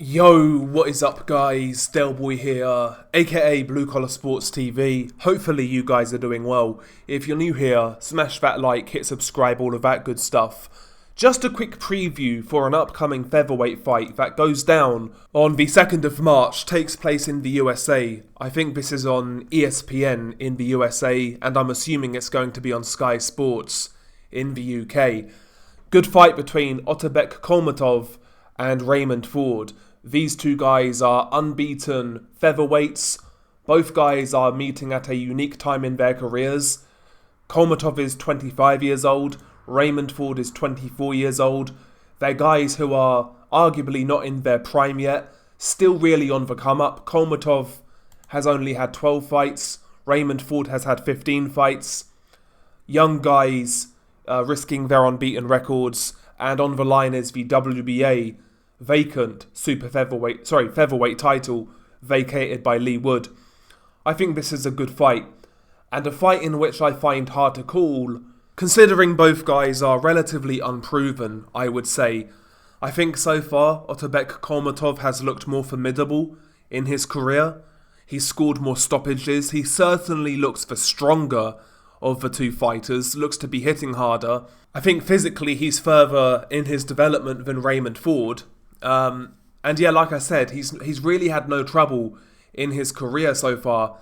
Yo, what is up guys, Delboy here, aka Blue Collar Sports TV. Hopefully you guys are doing well. If you're new here, smash that like, hit subscribe, all of that good stuff. Just a quick preview for an upcoming featherweight fight that goes down on the 2nd of March, takes place in the USA. I think this is on ESPN in the USA, and I'm assuming it's going to be on Sky Sports in the UK. Good fight between Otabek Kholmatov and Raymond Ford. These two guys are unbeaten featherweights. Both guys are meeting at a unique time in their careers. Kholmatov is 25 years old. Raymond Ford is 24 years old. They're guys who are arguably not in their prime yet, still really on the come-up. Kholmatov has only had 12 fights. Raymond Ford has had 15 fights. Young guys risking their unbeaten records. And on the line is the WBA vacant featherweight title vacated by Lee Wood. I think this is a good fight, and a fight in which I find hard to call, considering both guys are relatively unproven, I would say. I think so far, Otabek Kholmatov has looked more formidable in his career. He's scored more stoppages. He certainly looks the stronger of the two fighters, looks to be hitting harder. I think physically he's further in his development than Raymond Ford. And yeah, like I said, he's really had no trouble in his career so far.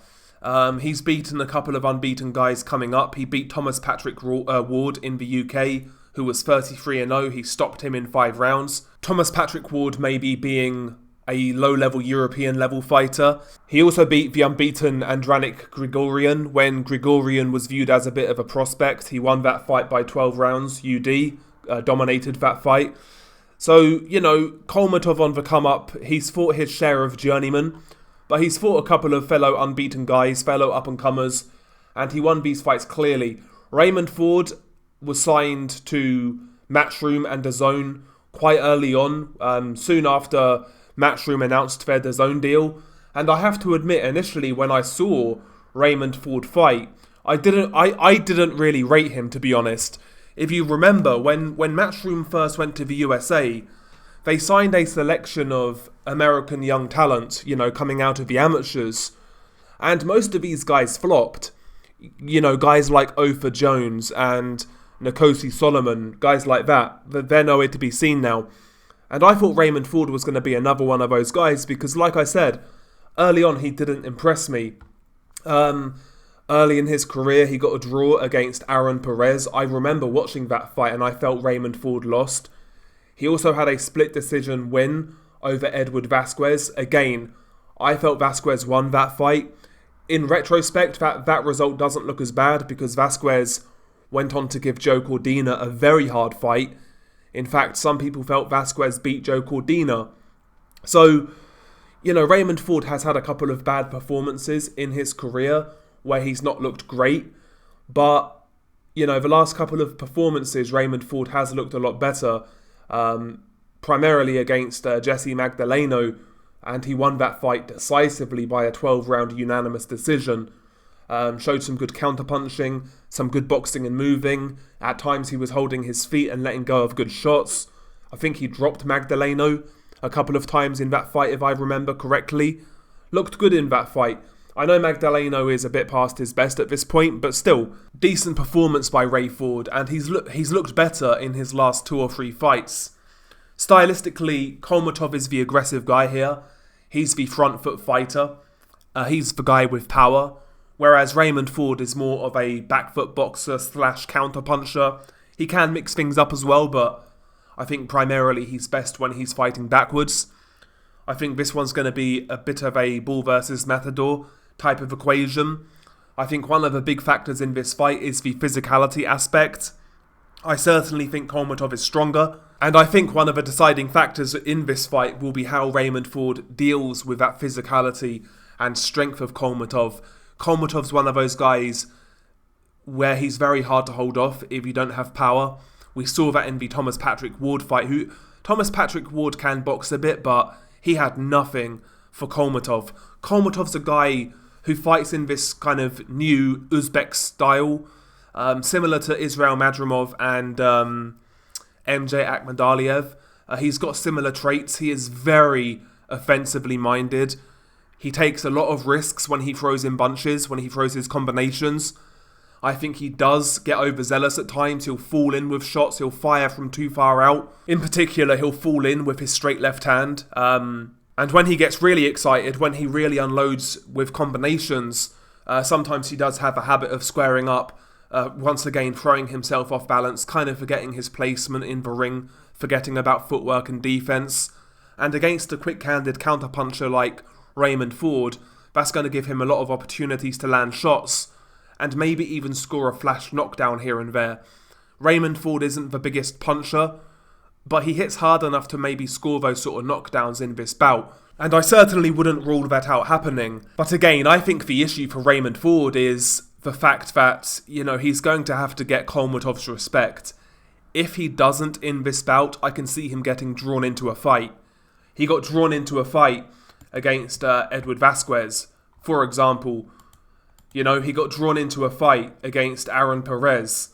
He's beaten a couple of unbeaten guys coming up. He beat Thomas Patrick Ward in the UK, who was 33-0. He stopped him in 5 rounds. Thomas Patrick Ward maybe being a low-level European-level fighter. He also beat the unbeaten Andranik Grigorian when Grigorian was viewed as a bit of a prospect. He won that fight by 12 rounds. UD dominated that fight. So, Kholmatov on the come-up. He's fought his share of journeymen, but he's fought a couple of fellow unbeaten guys, fellow up-and-comers, and he won these fights clearly. Raymond Ford was signed to Matchroom and DAZN quite early on, soon after Matchroom announced their DAZN deal, and I have to admit, initially when I saw Raymond Ford fight, I didn't really rate him, to be honest. If you remember, when Matchroom first went to the USA, they signed a selection of American young talent, coming out of the amateurs, and most of these guys flopped. Guys like Ofer Jones and Nkosi Solomon, guys like that, they're nowhere to be seen now. And I thought Raymond Ford was going to be another one of those guys because, like I said, early on he didn't impress me. Early in his career, he got a draw against Aaron Perez. I remember watching that fight and I felt Raymond Ford lost. He also had a split decision win over Edward Vasquez. Again, I felt Vasquez won that fight. In retrospect, that result doesn't look as bad because Vasquez went on to give Joe Cordina a very hard fight. In fact, some people felt Vasquez beat Joe Cordina. So, Raymond Ford has had a couple of bad performances in his career where he's not looked great. But, the last couple of performances, Raymond Ford has looked a lot better. Primarily against Jesse Magdaleno, and he won that fight decisively by a 12-round unanimous decision. Showed some good counterpunching, some good boxing and moving. At times he was holding his feet and letting go of good shots. I think he dropped Magdaleno a couple of times in that fight, if I remember correctly. Looked good in that fight. I know Magdaleno is a bit past his best at this point, but still, decent performance by Ray Ford, and he's looked better in his last 2 or 3 fights. Stylistically, Kholmatov is the aggressive guy here. He's the front foot fighter. He's the guy with power. Whereas Raymond Ford is more of a back foot boxer / counterpuncher. He can mix things up as well, but I think primarily he's best when he's fighting backwards. I think this one's going to be a bit of a bull versus matador type of equation. I think one of the big factors in this fight is the physicality aspect. I certainly think Kholmatov is stronger, and I think one of the deciding factors in this fight will be how Raymond Ford deals with that physicality and strength of Kholmatov. Kholmatov's one of those guys where he's very hard to hold off if you don't have power. We saw that in the Thomas Patrick Ward fight. Thomas Patrick Ward can box a bit, but he had nothing for Kholmatov. Kholmatov's a guy who fights in this kind of new Uzbek style, similar to Israel Madrimov and MJ Akhmadaliev. He's got similar traits. He is very offensively minded. He takes a lot of risks when he throws in bunches, when he throws his combinations. I think he does get overzealous at times. He'll fall in with shots. He'll fire from too far out. In particular, he'll fall in with his straight left hand. And when he gets really excited, when he really unloads with combinations, sometimes he does have a habit of squaring up, once again throwing himself off balance, kind of forgetting his placement in the ring, forgetting about footwork and defense. And against a quick-handed counterpuncher like Raymond Ford, that's going to give him a lot of opportunities to land shots and maybe even score a flash knockdown here and there. Raymond Ford isn't the biggest puncher, but he hits hard enough to maybe score those sort of knockdowns in this bout. And I certainly wouldn't rule that out happening. But again, I think the issue for Raymond Ford is the fact that, he's going to have to get Kholmatov's respect. If he doesn't in this bout, I can see him getting drawn into a fight. He got drawn into a fight against Edward Vasquez, for example. He got drawn into a fight against Aaron Perez.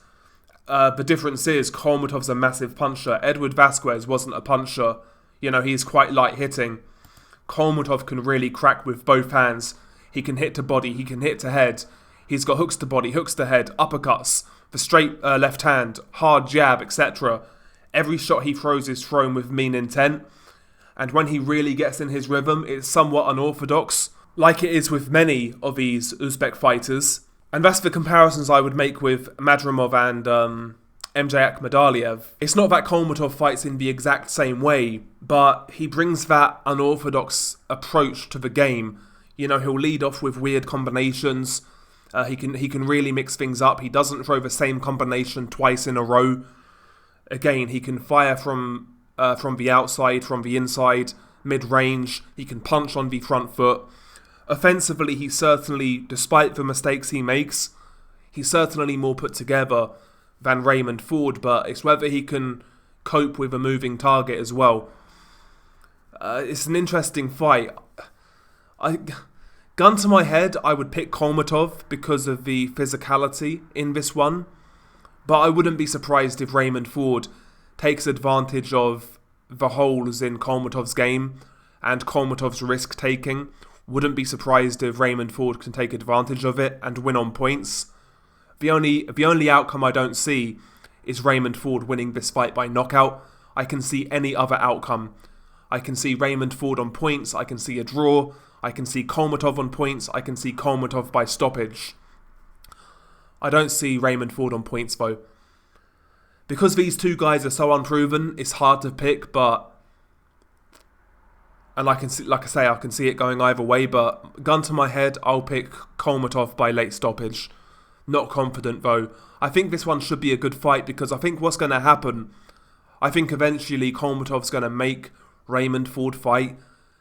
The difference is Kholmatov's a massive puncher. Edward Vasquez wasn't a puncher. He's quite light hitting. Kholmatov can really crack with both hands. He can hit to body, he can hit to head. He's got hooks to body, hooks to head, uppercuts, the straight left hand, hard jab, etc. Every shot he throws is thrown with mean intent. And when he really gets in his rhythm, it's somewhat unorthodox, like it is with many of these Uzbek fighters. And that's the comparisons I would make with Madrimov and MJ Akhmadaliev. It's not that Kholmatov fights in the exact same way, but he brings that unorthodox approach to the game. He'll lead off with weird combinations. He can really mix things up. He doesn't throw the same combination twice in a row. Again, he can fire from the outside, from the inside, mid-range. He can punch on the front foot. Offensively, he certainly, despite the mistakes he makes, he's certainly more put together than Raymond Ford, but it's whether he can cope with a moving target as well. It's an interesting fight. Gun to my head, I would pick Kholmatov because of the physicality in this one, but I wouldn't be surprised if Raymond Ford takes advantage of the holes in Kholmatov's game and Kholmatov's risk-taking. Wouldn't be surprised if Raymond Ford can take advantage of it and win on points. The only outcome I don't see is Raymond Ford winning this fight by knockout. I can see any other outcome. I can see Raymond Ford on points, I can see a draw, I can see Kholmatov on points, I can see Kholmatov by stoppage. I don't see Raymond Ford on points though. Because these two guys are so unproven, it's hard to pick, and I can see, like I say, I can see it going either way, but gun to my head, I'll pick Kholmatov by late stoppage. Not confident though. I think this one should be a good fight because I think what's going to happen, I think eventually Kholmatov's going to make Raymond Ford fight.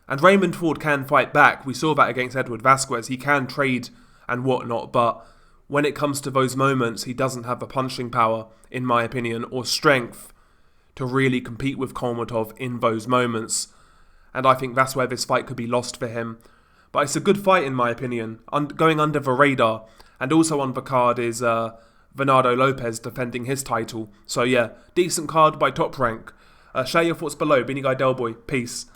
And Raymond Ford can fight back. We saw that against Edward Vasquez. He can trade and whatnot, but when it comes to those moments, he doesn't have the punching power, in my opinion, or strength to really compete with Kholmatov in those moments. And I think that's where this fight could be lost for him. But it's a good fight in my opinion. Going under the radar. And also on the card is Bernardo Lopez defending his title. So yeah, decent card by Top Rank. Share your thoughts below. Beanie Guy Delboy. Peace.